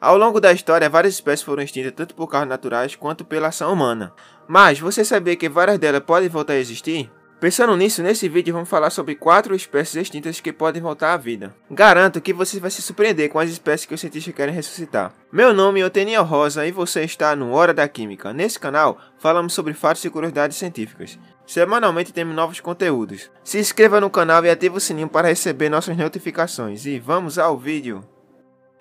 Ao longo da história, várias espécies foram extintas tanto por causas naturais quanto pela ação humana. Mas você sabia que várias delas podem voltar a existir? Pensando nisso, nesse vídeo vamos falar sobre 4 espécies extintas que podem voltar à vida. Garanto que você vai se surpreender com as espécies que os cientistas querem ressuscitar. Meu nome é Oteniel Rosa e você está no Hora da Química. Nesse canal, falamos sobre fatos e curiosidades científicas. Semanalmente temos novos conteúdos. Se inscreva no canal e ative o sininho para receber nossas notificações. E vamos ao vídeo.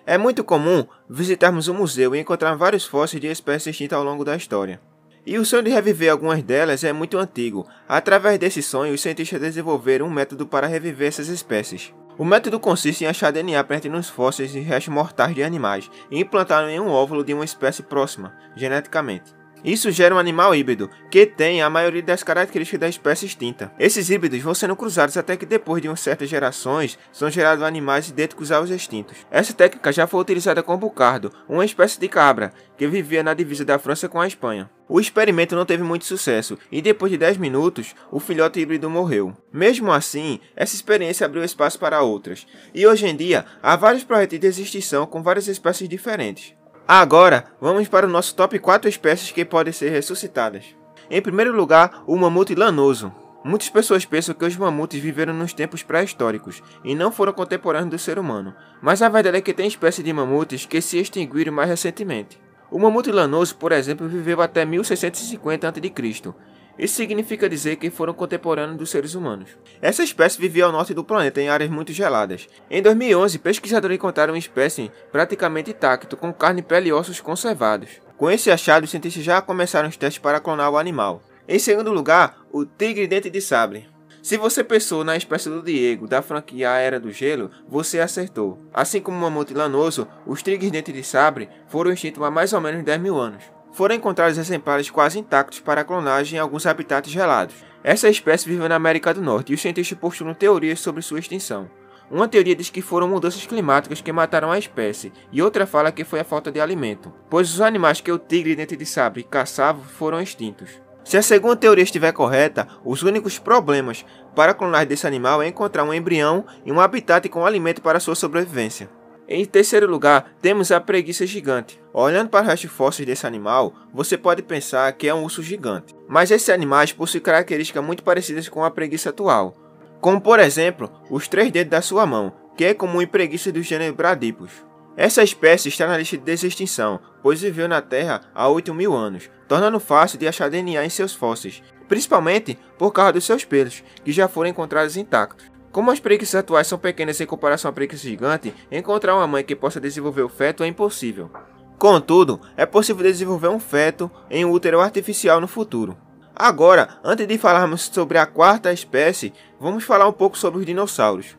É muito comum visitarmos um museu e encontrar vários fósseis de espécies extintas ao longo da história. E o sonho de reviver algumas delas é muito antigo. Através desse sonho, os cientistas desenvolveram um método para reviver essas espécies. O método consiste em achar DNA presente nos fósseis e restos mortais de animais e implantá-lo em um óvulo de uma espécie próxima, geneticamente. Isso gera um animal híbrido, que tem a maioria das características da espécie extinta. Esses híbridos vão sendo cruzados até que depois de certas gerações, são gerados animais idênticos aos extintos. Essa técnica já foi utilizada com o bucardo, uma espécie de cabra, que vivia na divisa da França com a Espanha. O experimento não teve muito sucesso, e depois de 10 minutos, o filhote híbrido morreu. Mesmo assim, essa experiência abriu espaço para outras, e hoje em dia, há vários projetos de extinção com várias espécies diferentes. Agora, vamos para o nosso top 4 espécies que podem ser ressuscitadas. Em primeiro lugar, o mamute lanoso. Muitas pessoas pensam que os mamutes viveram nos tempos pré-históricos e não foram contemporâneos do ser humano, mas a verdade é que tem espécies de mamutes que se extinguiram mais recentemente. O mamute lanoso, por exemplo, viveu até 1650 a.C. Isso significa dizer que foram contemporâneos dos seres humanos. Essa espécie vivia ao norte do planeta, em áreas muito geladas. Em 2011, pesquisadores encontraram uma espécie praticamente intacta, com carne, pele e ossos conservados. Com esse achado, os cientistas já começaram os testes para clonar o animal. Em segundo lugar, o tigre dente de sabre. Se você pensou na espécie do Diego, da franquia A Era do Gelo, você acertou. Assim como o mamute lanoso, os tigres dente de sabre foram extintos há mais ou menos 10 mil anos. Foram encontrados exemplares quase intactos para clonagem em alguns habitats gelados. Essa espécie vive na América do Norte e os cientistas postulam teorias sobre sua extinção. Uma teoria diz que foram mudanças climáticas que mataram a espécie, e outra fala que foi a falta de alimento, pois os animais que o tigre dente de sabre caçava foram extintos. Se a segunda teoria estiver correta, os únicos problemas para a clonagem desse animal é encontrar um embrião em um habitat com alimento para sua sobrevivência. Em terceiro lugar, temos a preguiça gigante. Olhando para os restos fósseis desse animal, você pode pensar que é um urso gigante. Mas esses animais possuem características muito parecidas com a preguiça atual, como por exemplo, os 3 dedos da sua mão, que é comum em preguiças do gênero Bradipus. Essa espécie está na lista de extinção, pois viveu na Terra há 8 mil anos, tornando fácil de achar DNA em seus fósseis, principalmente por causa dos seus pelos, que já foram encontrados intactos. Como as preguiças atuais são pequenas em comparação à preguiça gigante, encontrar uma mãe que possa desenvolver o feto é impossível. Contudo, é possível desenvolver um feto em um útero artificial no futuro. Agora, antes de falarmos sobre a quarta espécie, vamos falar um pouco sobre os dinossauros.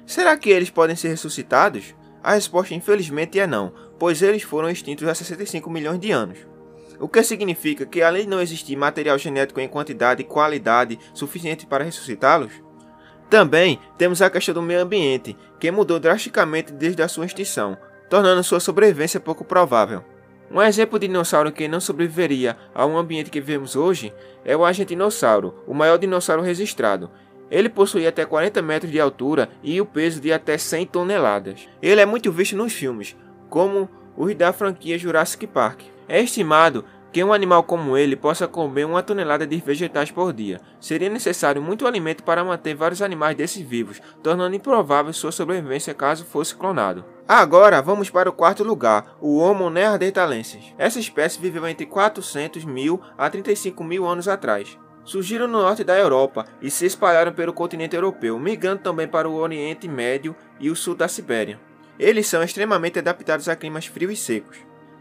Será que eles podem ser ressuscitados? A resposta infelizmente é não, pois eles foram extintos há 65 milhões de anos. O que significa que além de não existir material genético em quantidade e qualidade suficiente para ressuscitá-los, também temos a questão do meio ambiente, que mudou drasticamente desde a sua extinção, tornando sua sobrevivência pouco provável. Um exemplo de dinossauro que não sobreviveria a um ambiente que vivemos hoje é o argentinossauro, o maior dinossauro registrado. Ele possui até 40 metros de altura e o peso de até 100 toneladas. Ele é muito visto nos filmes, como os da franquia Jurassic Park. É estimado que um animal como ele possa comer 1 tonelada de vegetais por dia. Seria necessário muito alimento para manter vários animais desses vivos, tornando improvável sua sobrevivência caso fosse clonado. Agora vamos para o quarto lugar, o Homo neanderthalensis. Essa espécie viveu entre 400 mil a 35 mil anos atrás. Surgiram no norte da Europa e se espalharam pelo continente europeu, migrando também para o Oriente Médio e o sul da Sibéria. Eles são extremamente adaptados a climas frios e secos.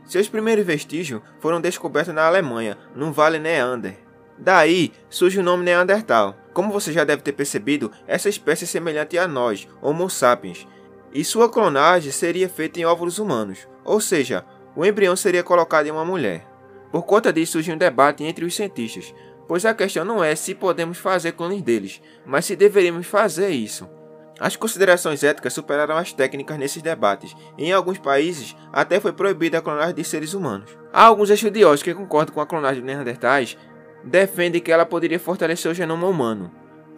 Seus primeiros vestígios foram descobertos na Alemanha, no Vale Neander. Daí surge o nome Neandertal. Como você já deve ter percebido, essa espécie é semelhante a nós, Homo sapiens, e sua clonagem seria feita em óvulos humanos, ou seja, o embrião seria colocado em uma mulher. Por conta disso surge um debate entre os cientistas, pois a questão não é se podemos fazer clones deles, mas se deveríamos fazer isso. As considerações éticas superaram as técnicas nesses debates, e em alguns países até foi proibida a clonagem de seres humanos. Há alguns estudiosos que concordam com a clonagem de neandertais, defendem que ela poderia fortalecer o genoma humano,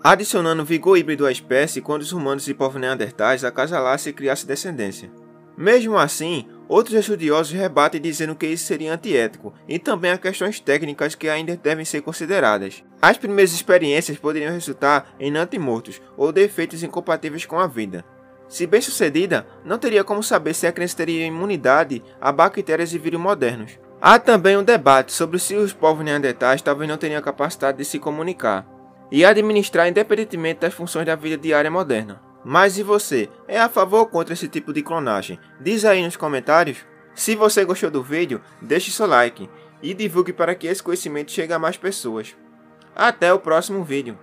adicionando vigor híbrido à espécie quando os humanos e povos neandertais acasalassem e criassem descendência. Mesmo assim, Outros estudiosos rebatem dizendo que isso seria antiético, e também há questões técnicas que ainda devem ser consideradas. As primeiras experiências poderiam resultar em natimortos ou defeitos incompatíveis com a vida. Se bem sucedida, não teria como saber se a criança teria imunidade a bactérias e vírus modernos. Há também um debate sobre se os povos neandertais talvez não teriam a capacidade de se comunicar e administrar independentemente das funções da vida diária moderna. Mas e você? É a favor ou contra esse tipo de clonagem? Diz aí nos comentários. Se você gostou do vídeo, deixe seu like e divulgue para que esse conhecimento chegue a mais pessoas. Até o próximo vídeo.